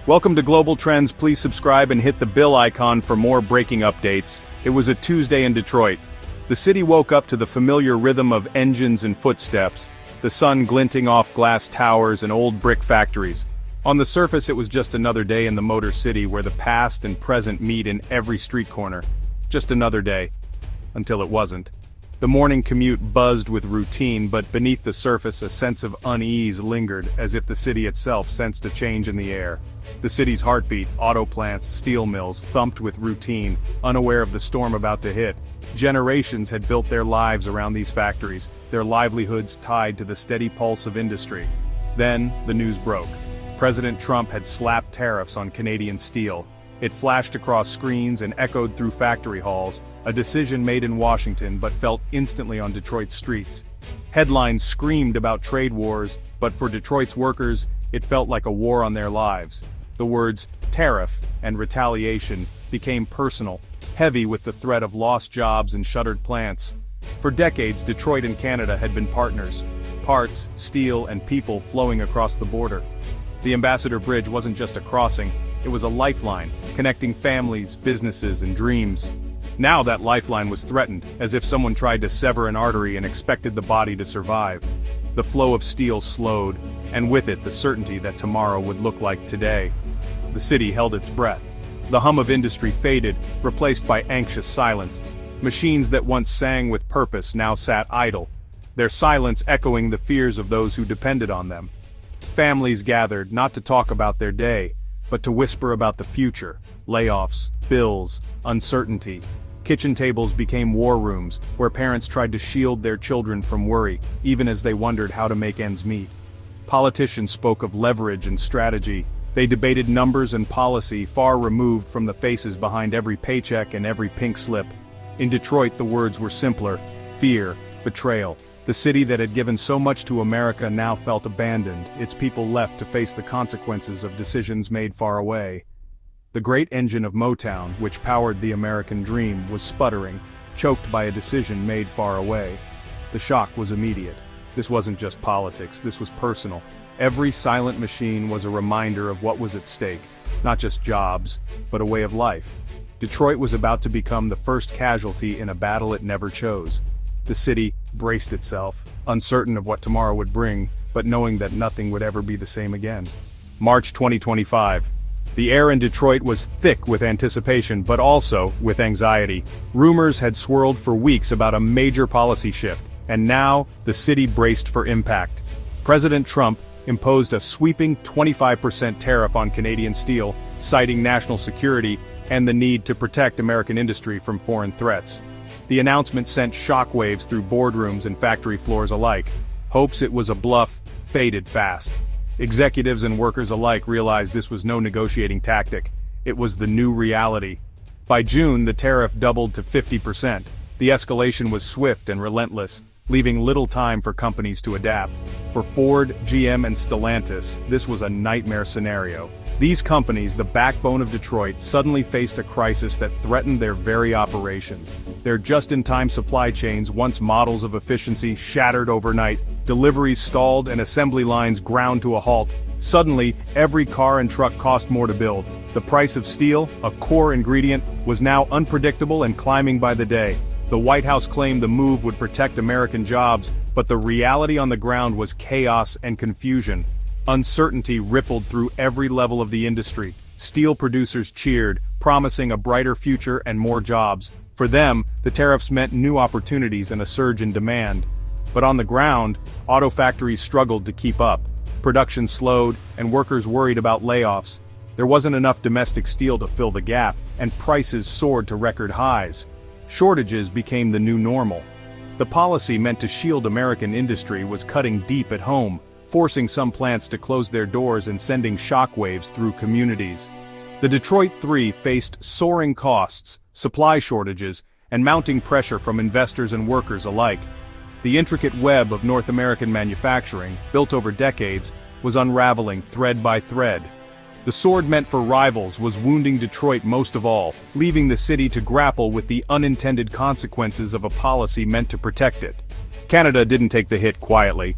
Welcome to Global Trends. Please subscribe and hit the bell icon for more breaking updates. It was a Tuesday in Detroit. The city woke up to the familiar rhythm of engines and footsteps, the sun glinting off glass towers and old brick factories. On the surface, it was just another day in the Motor City where the past and present meet in every street corner. Just another day. Until it wasn't. The morning commute buzzed with routine, but beneath the surface a sense of unease lingered, as if the city itself sensed a change in the air. The city's heartbeat, auto plants, steel mills, thumped with routine, unaware of the storm about to hit. Generations had built their lives around these factories, their livelihoods tied to the steady pulse of industry. Then, the news broke. President Trump had slapped tariffs on Canadian steel. It flashed across screens and echoed through factory halls, a decision made in Washington but felt instantly on Detroit's streets. Headlines screamed about trade wars, but for Detroit's workers, it felt like a war on their lives. The words tariff and retaliation became personal, heavy with the threat of lost jobs and shuttered plants. For decades, Detroit and Canada had been partners. Parts, steel, and people flowing across the border. The Ambassador Bridge wasn't just a crossing, it was a lifeline, connecting families, businesses, and dreams. Now that lifeline was threatened, as if someone tried to sever an artery and expected the body to survive. The flow of steel slowed, and with it the certainty that tomorrow would look like today. The city held its breath. The hum of industry faded, replaced by anxious silence. Machines that once sang with purpose now sat idle, their silence echoing the fears of those who depended on them. Families gathered not to talk about their day, but to whisper about the future, layoffs, bills, uncertainty. Kitchen tables became war rooms, where parents tried to shield their children from worry, even as they wondered how to make ends meet. Politicians spoke of leverage and strategy. They debated numbers and policy far removed from the faces behind every paycheck and every pink slip. In Detroit, the words were simpler: fear, betrayal. The city that had given so much to America now felt abandoned, its people left to face the consequences of decisions made far away. The great engine of Motown, which powered the American dream, was sputtering, choked by a decision made far away. The shock was immediate. This wasn't just politics, this was personal. Every silent machine was a reminder of what was at stake, not just jobs, but a way of life. Detroit was about to become the first casualty in a battle it never chose. The city braced itself, uncertain of what tomorrow would bring, but knowing that nothing would ever be the same again. March 2025. The air in Detroit was thick with anticipation, but also with anxiety. Rumors had swirled for weeks about a major policy shift, and now the city braced for impact. President Trump imposed a sweeping 25% tariff on Canadian steel, citing national security and the need to protect American industry from foreign threats. The announcement sent shockwaves through boardrooms and factory floors alike. Hopes it was a bluff faded fast. Executives and workers alike realized this was no negotiating tactic. It was the new reality. By June, the tariff doubled to 50%. The escalation was swift and relentless, leaving little time for companies to adapt. For Ford, GM, and Stellantis, this was a nightmare scenario. These companies, the backbone of Detroit, suddenly faced a crisis that threatened their very operations. Their just-in-time supply chains, once models of efficiency, shattered overnight. Deliveries stalled and assembly lines ground to a halt. Suddenly, every car and truck cost more to build. The price of steel, a core ingredient, was now unpredictable and climbing by the day. The White House claimed the move would protect American jobs, but the reality on the ground was chaos and confusion. Uncertainty rippled through every level of the industry. Steel producers cheered, promising a brighter future and more jobs. For them, the tariffs meant new opportunities and a surge in demand. But on the ground, auto factories struggled to keep up. Production slowed, and workers worried about layoffs. There wasn't enough domestic steel to fill the gap, and prices soared to record highs. Shortages became the new normal. The policy meant to shield American industry was cutting deep at home, forcing some plants to close their doors and sending shockwaves through communities. The Detroit Three faced soaring costs, supply shortages, and mounting pressure from investors and workers alike. The intricate web of North American manufacturing, built over decades, was unraveling thread by thread. The sword meant for rivals was wounding Detroit most of all, leaving the city to grapple with the unintended consequences of a policy meant to protect it. Canada didn't take the hit quietly.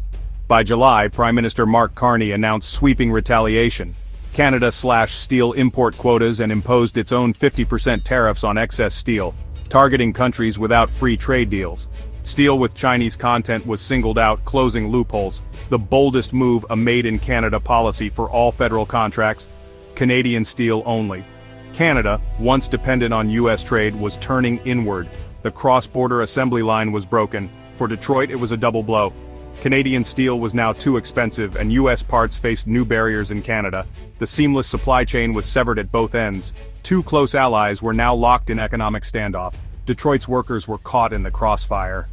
By July, Prime Minister Mark Carney announced sweeping retaliation. Canada slashed steel import quotas and imposed its own 50% tariffs on excess steel, targeting countries without free trade deals. Steel with Chinese content was singled out, closing loopholes, the boldest move a made-in-Canada policy for all federal contracts, Canadian steel only. Canada, once dependent on U.S. trade, was turning inward. The cross-border assembly line was broken. For Detroit, it was a double blow. Canadian steel was now too expensive, and U.S. parts faced new barriers in Canada. The seamless supply chain was severed at both ends. Two close allies were now locked in economic standoff. Detroit's workers were caught in the crossfire.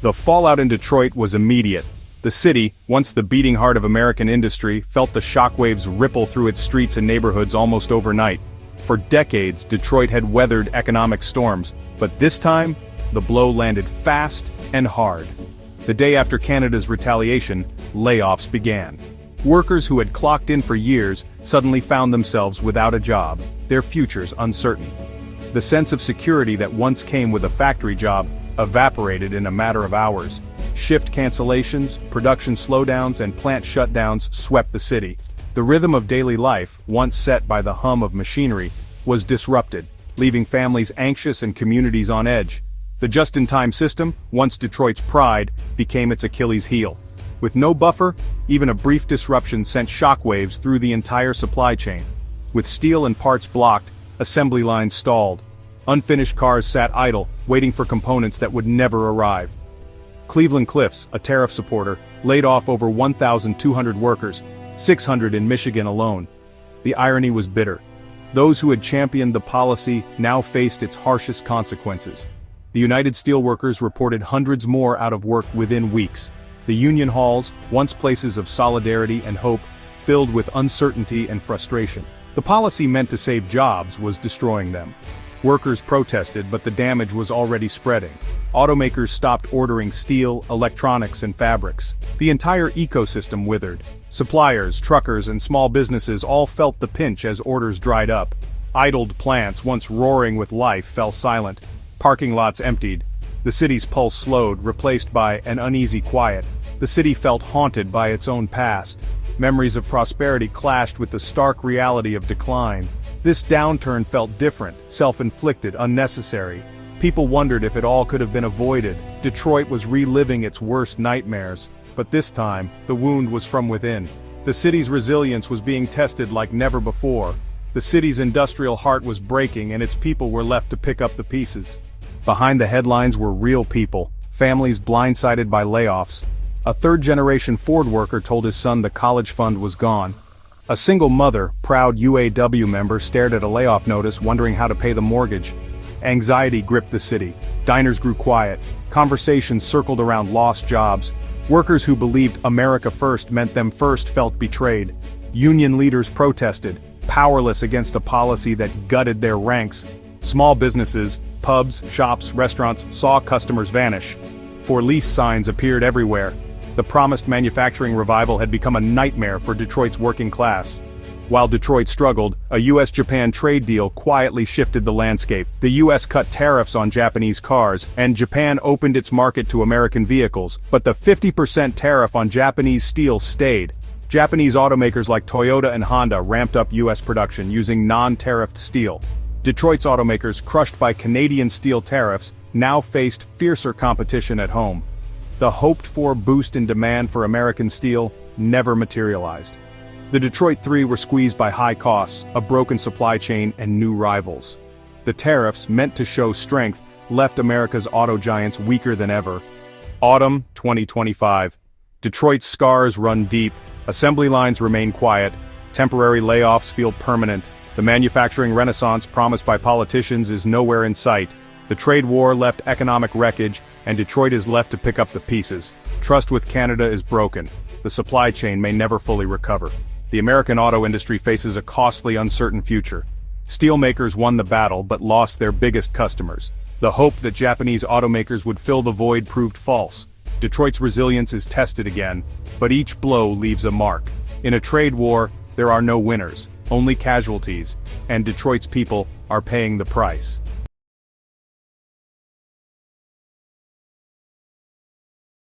The fallout in Detroit was immediate. The city, once the beating heart of American industry, felt the shockwaves ripple through its streets and neighborhoods almost overnight. For decades, Detroit had weathered economic storms, but this time, the blow landed fast and hard. The day after Canada's retaliation, layoffs began. Workers who had clocked in for years suddenly found themselves without a job, their futures uncertain. The sense of security that once came with a factory job evaporated in a matter of hours. Shift cancellations, production slowdowns, and plant shutdowns swept the city. The rhythm of daily life, once set by the hum of machinery, was disrupted, leaving families anxious and communities on edge. The just-in-time system, once Detroit's pride, became its Achilles heel. With no buffer, even a brief disruption sent shockwaves through the entire supply chain. With steel and parts blocked, assembly lines stalled. Unfinished cars sat idle, waiting for components that would never arrive. Cleveland Cliffs, a tariff supporter, laid off over 1,200 workers, 600 in Michigan alone. The irony was bitter. Those who had championed the policy now faced its harshest consequences. The United Steelworkers reported hundreds more out of work within weeks. The union halls, once places of solidarity and hope, filled with uncertainty and frustration. The policy meant to save jobs was destroying them. Workers protested, but the damage was already spreading. Automakers stopped ordering steel, electronics, and fabrics. The entire ecosystem withered. Suppliers, truckers, and small businesses all felt the pinch as orders dried up. Idled plants, once roaring with life, fell silent. Parking lots emptied. The city's pulse slowed, replaced by an uneasy quiet. The city felt haunted by its own past. Memories of prosperity clashed with the stark reality of decline. This downturn felt different, self-inflicted, unnecessary. People wondered if it all could have been avoided. Detroit was reliving its worst nightmares. But this time, the wound was from within. The city's resilience was being tested like never before. The city's industrial heart was breaking, and its people were left to pick up the pieces. Behind the headlines were real people, families blindsided by layoffs. A third-generation Ford worker told his son the college fund was gone. A single mother, proud UAW member, stared at a layoff notice, wondering how to pay the mortgage. Anxiety gripped the city. Diners grew quiet. Conversations circled around lost jobs. Workers who believed America first meant them first felt betrayed. Union leaders protested, powerless against a policy that gutted their ranks. Small businesses, pubs, shops, restaurants saw customers vanish. For lease signs appeared everywhere. The promised manufacturing revival had become a nightmare for Detroit's working class. While Detroit struggled, a US-Japan trade deal quietly shifted the landscape. The US cut tariffs on Japanese cars, and Japan opened its market to American vehicles, but the 50% tariff on Japanese steel stayed. Japanese automakers like Toyota and Honda ramped up US production using non-tariffed steel. Detroit's automakers, crushed by Canadian steel tariffs, now faced fiercer competition at home. The hoped-for boost in demand for American steel never materialized. The Detroit Three were squeezed by high costs, a broken supply chain, and new rivals. The tariffs, meant to show strength, left America's auto giants weaker than ever. Autumn 2025. Detroit's scars run deep, assembly lines remain quiet, temporary layoffs feel permanent, the manufacturing renaissance promised by politicians is nowhere in sight. The trade war left economic wreckage, and Detroit is left to pick up the pieces. Trust with Canada is broken. The supply chain may never fully recover. The American auto industry faces a costly, uncertain future. Steelmakers won the battle but lost their biggest customers. The hope that Japanese automakers would fill the void proved false. Detroit's resilience is tested again, but each blow leaves a mark. In a trade war, there are no winners, only casualties, and Detroit's people are paying the price.